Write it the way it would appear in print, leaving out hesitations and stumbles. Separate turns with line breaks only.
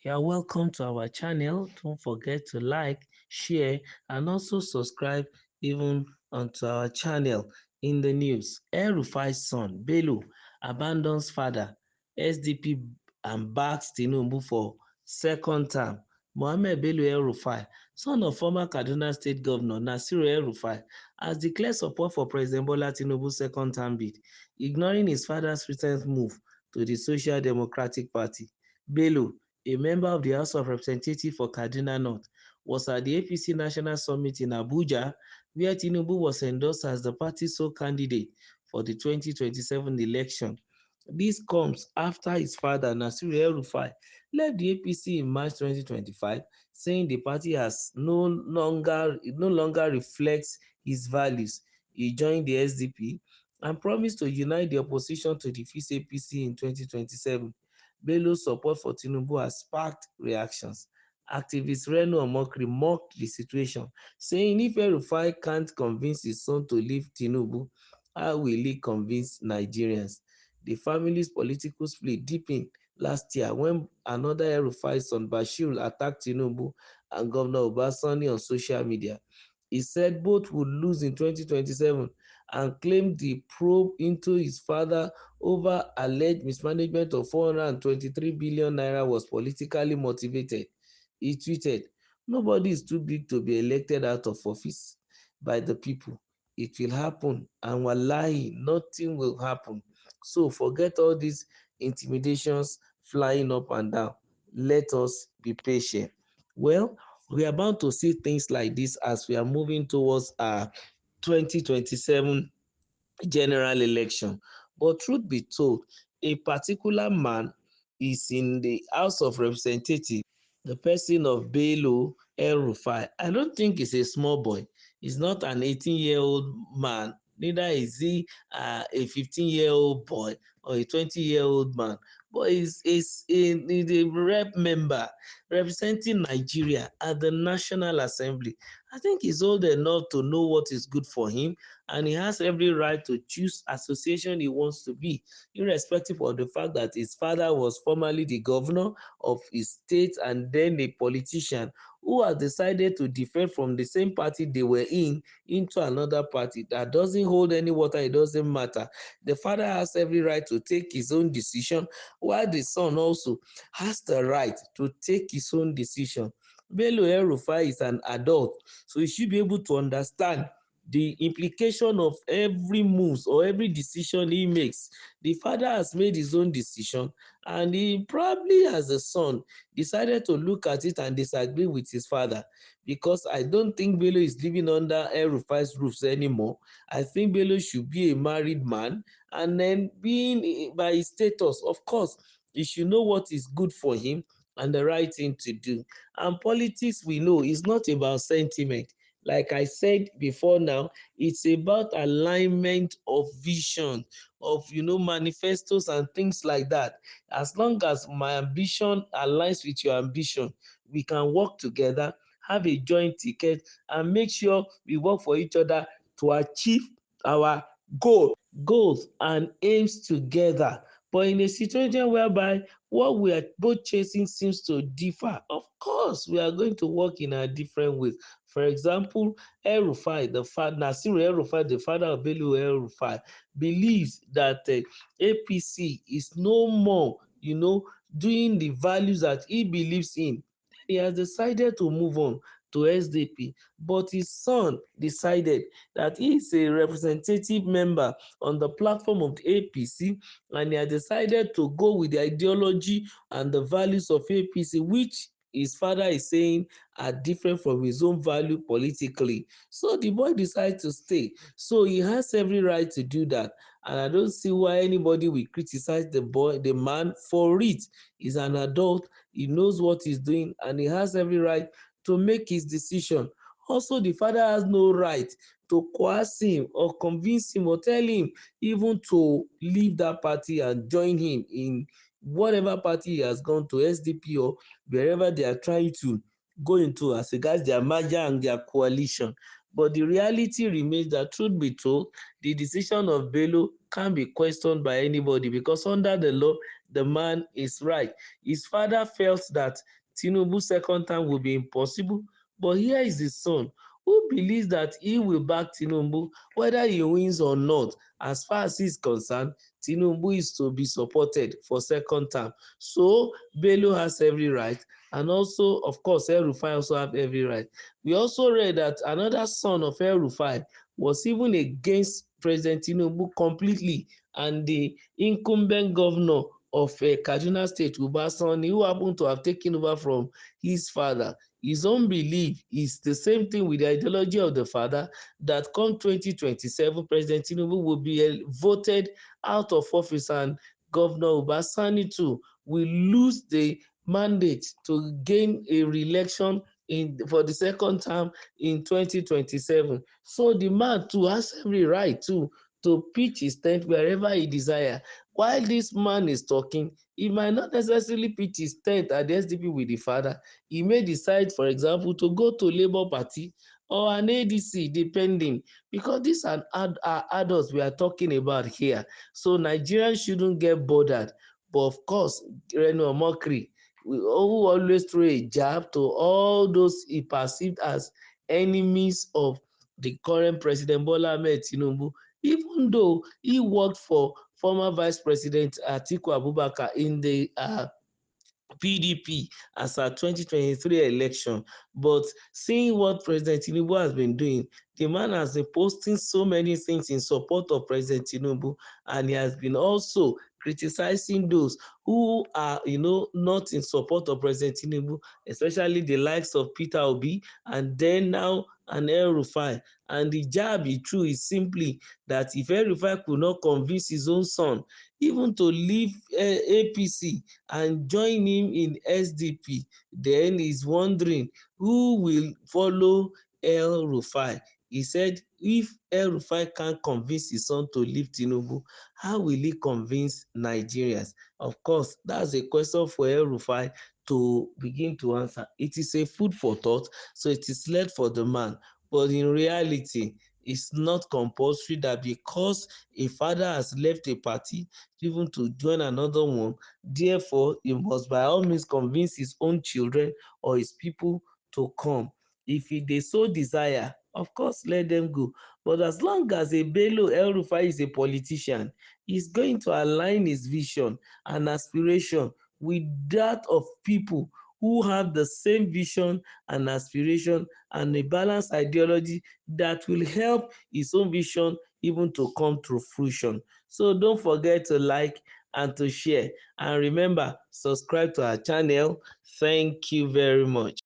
You are welcome to our channel. Don't forget to like, share, and also subscribe even onto our channel. In the news, El-Rufai'S son, Bello, abandons father, SDP and backs Tinubu for second term. Mohammed Bello El-Rufai, son of former Kaduna State Governor Nasiru El-Rufai, has declared support for President Bola Tinubu's second term bid, ignoring his father's recent move to the Social Democratic Party. Bello, a member of the House of Representatives for Kaduna North, was at the APC National Summit in Abuja, where Tinubu was endorsed as the party's sole candidate for the 2027 election. This comes after his father, Nasiru El-Rufai, left the APC in March 2025, saying the party has no longer reflects his values. He joined the SDP and promised to unite the opposition to defeat APC in 2027. Bello's support for Tinubu has sparked reactions. Activist Reno Omokri mocked the situation, saying if El-Rufai can't convince his son to leave Tinubu, how will he convince Nigerians? The family's political split deepened last year when another El-Rufai son, Bashir, attacked Tinubu and Governor Obasanjo on social media. He said both would lose in 2027 and claimed the probe into his father over alleged mismanagement of 423 billion naira was politically motivated. He tweeted, "Nobody is too big to be elected out of office by the people. It will happen, and wallahi, nothing will happen. So forget all these intimidations flying up and down. Let us be patient." Well, we are bound to see things like this as we are moving towards our 2027 general election. But truth be told, a particular man is in the House of Representatives, the person of Bello El-Rufai. I don't think he's a small boy. He's not an 18-year-old man. Neither is he a 15-year-old boy or a 20-year-old man. But he's a rep member representing Nigeria at the National Assembly. I think he's old enough to know what is good for him, and he has every right to choose association he wants to be, irrespective of the fact that his father was formerly the governor of his state and then a politician who has decided to defect from the same party they were in into another party. That doesn't hold any water. It doesn't matter. The father has every right to take his own decision, while the son also has the right to take his own decision. Bello El-Rufai is an adult, so he should be able to understand the implication of every move or every decision he makes. The father has made his own decision, and he probably, as a son, decided to look at it and disagree with his father, because I don't think Bello is living under El-Rufai's roofs anymore. I think Bello should be a married man, and then being by his status, of course, he should know what is good for him and the right thing to do. And politics, we know, is not about sentiment. Like I said before now, it's about alignment of vision, of manifestos and things like that. As long as my ambition aligns with your ambition, we can work together, have a joint ticket, and make sure we work for each other to achieve our goals and aims together. But in a situation whereby what we are both chasing seems to differ, of course, we are going to work in a different ways. For example, El-Rufai, Nasiru El-Rufai, the father of Bello El-Rufai, believes that APC is no more, doing the values that he believes in. He has decided to move on to SDP, but his son decided that he is a representative member on the platform of the APC, and he has decided to go with the ideology and the values of APC, which his father is saying are different from his own value politically. So the boy decides to stay. So he has every right to do that. And I don't see why anybody will criticize the man for it. He's an adult, he knows what he's doing, and he has every right to make his decision. Also, the father has no right to coerce him or convince him or tell him even to leave that party and join him in whatever party he has gone to, SDP or wherever they are trying to go into as regards their merger and their coalition. But the reality remains that, truth be told, the decision of Bello can't be questioned by anybody because under the law, the man is right. His father felt that Tinubu's second term will be impossible, but here is his son who believes that he will back Tinubu whether he wins or not. As far as he is concerned, Tinubu is to be supported for second term. So Bello has every right, and also, of course, El-Rufai also have every right. We also read that another son of El-Rufai was even against President Tinubu completely, and the incumbent governor of Kaduna State, Uba Sani, who happened to have taken over from his father. His own belief is the same thing with the ideology of the father, that come 2027, President Tinubu will be voted out of office, and Governor Uba Sani too will lose the mandate to gain a re-election for the second term in 2027. So the man too has every right to pitch his tent wherever he desires. While this man is talking, he might not necessarily pitch his tent at the SDP with the father. He may decide, for example, to go to Labour Party or an ADC, depending, because these are adults we are talking about here. So Nigerians shouldn't get bothered. But of course, Reno Omokri, who always throw a jab to all those he perceived as enemies of the current President Bola Ahmed Tinubu, even though he worked for former Vice President Atiku Abubakar in the PDP as our 2023 election. But seeing what President Tinubu has been doing, the man has been posting so many things in support of President Tinubu, and he has been also criticizing those who are, not in support of President Tinubu, especially the likes of Peter Obi and then now an El-Rufai. And the jab he threw is simply that if El-Rufai could not convince his own son even to leave APC and join him in SDP, then he's wondering who will follow El-Rufai. He said if El-Rufai can't convince his son to leave Tinubu, how will he convince Nigerians? Of course, that's a question for El-Rufai to begin to answer. It is a food for thought, so it is left for the man. But in reality, it's not compulsory that because a father has left a party, even to join another one, therefore he must by all means convince his own children or his people to come. If they so desire, of course, let them go. But as long as a Bello El-Rufai is a politician, he's going to align his vision and aspiration with that of people who have the same vision and aspiration and a balanced ideology that will help his own vision even to come to fruition. So don't forget to like and to share. And remember, subscribe to our channel. Thank you very much.